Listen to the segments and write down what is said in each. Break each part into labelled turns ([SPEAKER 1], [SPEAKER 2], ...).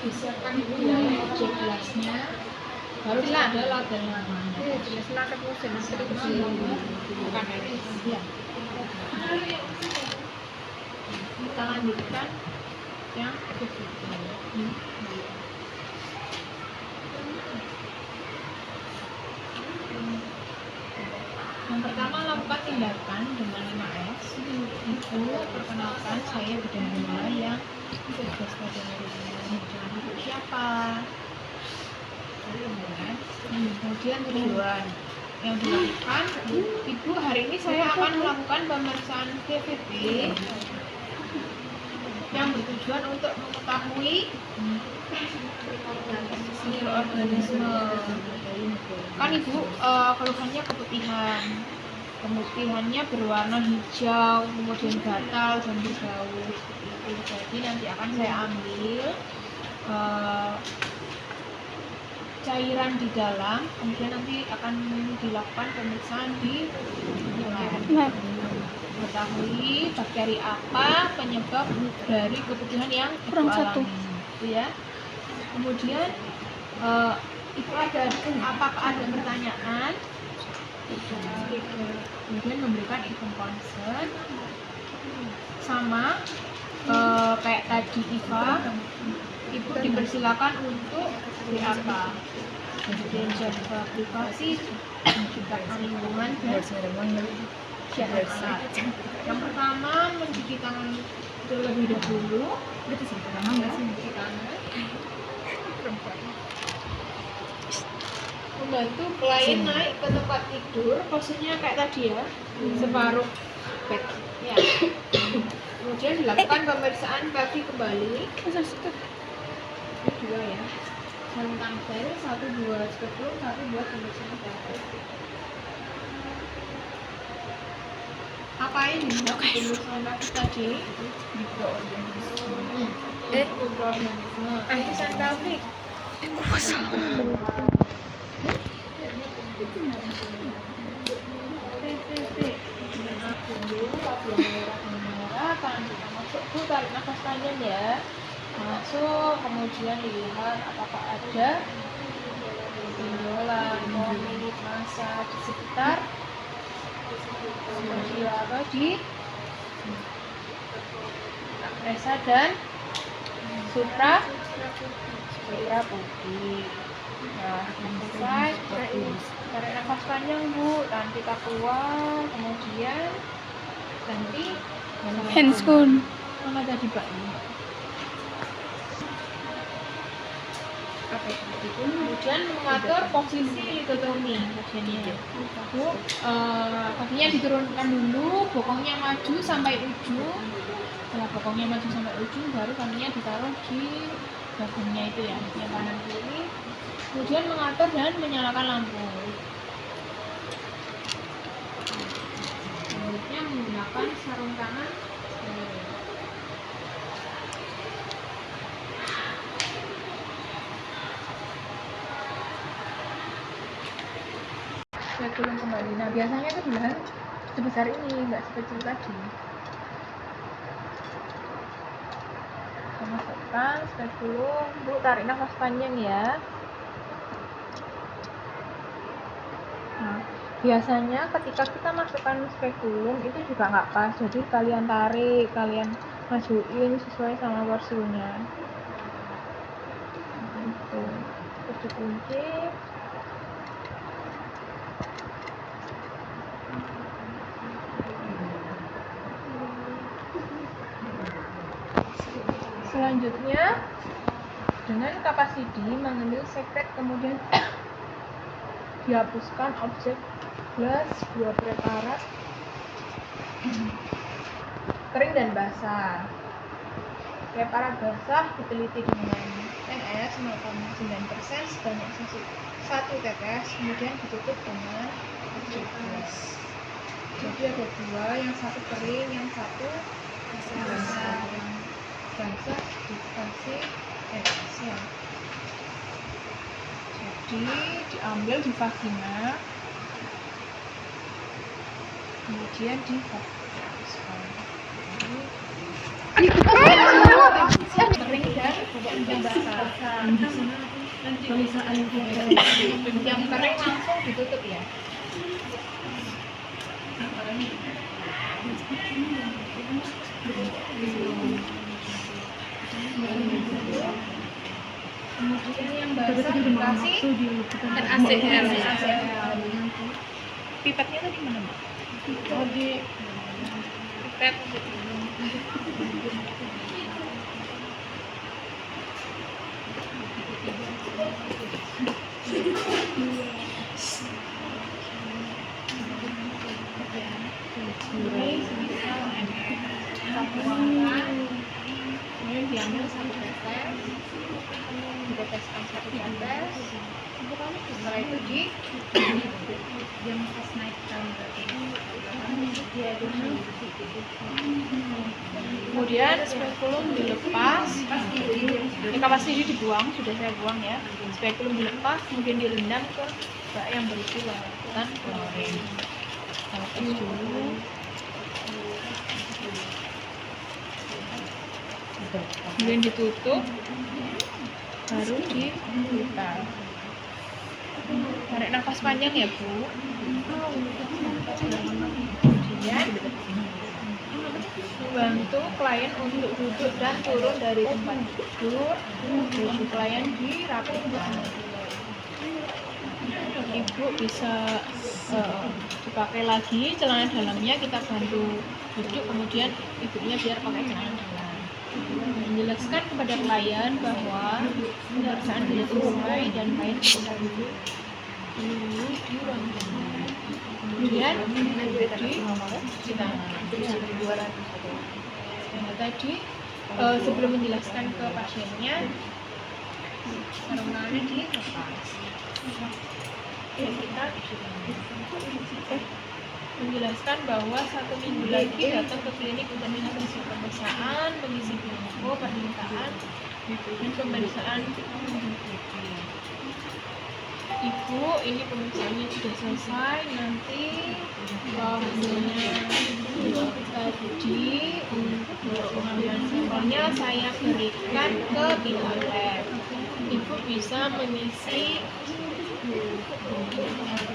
[SPEAKER 1] disiapkan itu ya objek gelasnya, baru ada latihan namanya.
[SPEAKER 2] Silakan musim
[SPEAKER 1] Ya. Kita lanjutkan yang yang pertama, lakukan tindakan dengan 5S. Itu perkenalkan, saya bidadara yang tugas pada hari ini. Itu siapa? Kemudian tujuan yang dilakukan, Ibu, hari ini saya akan melakukan pemeriksaan GVT yang bertujuan untuk mengetahui mikroorganisme. Kan Ibu keluhannya keputihan, keputihannya berwarna hijau, kemudian gatal dan berbau seperti itu. Jadi nanti akan saya ambil cairan di dalam, kemudian nanti akan dilakukan pemeriksaan di lab. Mengetahui bakteri apa penyebab dari keputihan yang Ibu alami, gitu ya. Kemudian itu apakah ada pertanyaan? Kemudian memberikan info concern sama kayak tadi Ibu dipersilakan untuk apa? Kemudian jaga privasi, menciptakan lingkungan dan syarat alat. Yang pertama, mencuci tangan terlebih dahulu. Mencuci tangan. Membantu klien naik ke tempat tidur, posisinya kayak tadi ya, separuh back. Ya. Kemudian dilakukan pemeriksaan kaki kembali. Ini dua ya. Sarung tampil, 1 buat spekulum, 1 buat pemeriksaan kaki. Apain pemeriksaan kaki tadi? Mikroorganisme. Antisantalfik. Tarik nafas panjang ya, masuk, kemudian dilihat apakah ada benjolan, komit, massa di sekitar di resa dan supra putih. Nah, selesai, tarik nafas panjang Bu, tahan kita keluar, kemudian ganti
[SPEAKER 3] handphone.
[SPEAKER 1] Mana tadi Pak? Kemudian mengatur posisi litotomi pasiennya. Kakinya diturunkan dulu, bokongnya maju sampai ujung. Setelah bokongnya maju sampai ujung, baru kakinya ditaruh di bagusnya itu ya, yang kanan kiri. Kemudian mengatur dan menyalakan lampu. Selanjutnya menggunakan sarung tangan. Spekulum kembali. Nah, biasanya itu belahan sebesar ini, nggak sekecil tadi. Kita masukkan spekulum. Bu, tarik nafas panjang ya. Nah, biasanya ketika kita masukkan spekulum itu juga nggak pas. Jadi kalian tarik, kalian majuin sesuai sama porsinya. Gitu. Terus dikunci. Selanjutnya, dengan kapasiti mengambil sekret, kemudian dihapuskan objek gelas, 2 preparat, kering dan basah. Preparat basah diteliti dengan NS 0,9% sebanyak 1 tetes, kemudian ditutup dengan objek gelas. Jadi ada 2, yang satu kering, yang satu basah. Basah dikasih ya. Jadi diambil di vagina, kemudian dihapuskan. Kering dan yang basah. Yang kering langsung ditutup ya. Kemudian yang basah dikasih
[SPEAKER 3] NaCl.
[SPEAKER 1] NaCl.
[SPEAKER 3] Pipetnya tadi mana, Mbak?
[SPEAKER 1] Oh, di
[SPEAKER 3] Pipet.
[SPEAKER 1] ini sebisa satu buangkan, kemudian diambil satu tetes, diteteskan satu tetes, setelah itu
[SPEAKER 3] Pas naik
[SPEAKER 1] kemudian spekulum dilepas, kapasitor dibuang, sudah saya buang ya. Spekulum dilepas, kemudian direndam ke bak yang berisi larutan klorin. Kita tes dulu. Kemudian ditutup, baru diputar. Tarik nafas panjang ya Bu. Kemudian membantu klien untuk duduk dan turun dari tempat tidur. Baju klien dirapikan. Ibu bisa dipakai lagi celana dalamnya, kita bantu duduk, kemudian ibunya biar pakai celana dalam. Menjelaskan kepada klien bahwa pemeriksaan sudah selesai dan klien bisa duduk dulu di ruang tamu. Kemudian kita tadi sebelum menjelaskan ke pasiennya, sarung tangannya dilepas. Ya, kita menjelaskan bahwa 1 minggu lagi datang ke klinik untuk mengisi pemeriksaan, mengisi info, permintaan, dan pemeriksaan. Ibu, ini pemeriksaannya sudah selesai. Nanti hasilnya tadi untuk pengambilan sampelnya saya berikan ke pihak lab. Ibu bisa mengisi,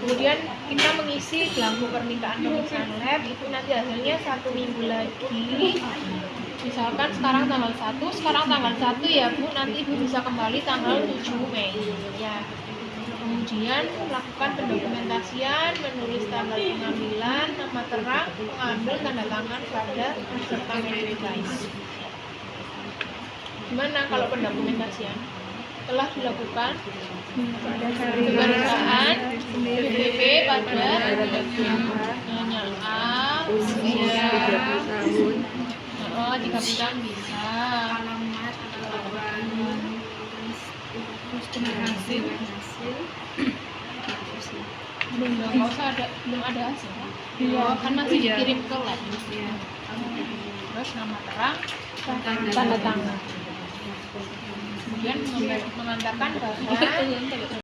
[SPEAKER 1] kemudian kita mengisi belangko permintaan pemeriksaan lab. Itu nanti hasilnya 1 minggu lagi. Misalkan sekarang tanggal 1, ya Bu, nanti Ibu bisa kembali tanggal 7 Mei ya. Kemudian melakukan pendokumentasian, menulis tanggal pengambilan, nama terang, pengambil, tanda tangan pada serta medis. Gimana kalau pendokumentasian? Telah dilakukan pemeriksaan PBB pada nyonya A, usia 3 bulan bisa. Hasil belum ada hasil. Kan masih dikirim ke lab. Terus nama terang, tanda tangan. Kemudian mengantarkan bahwa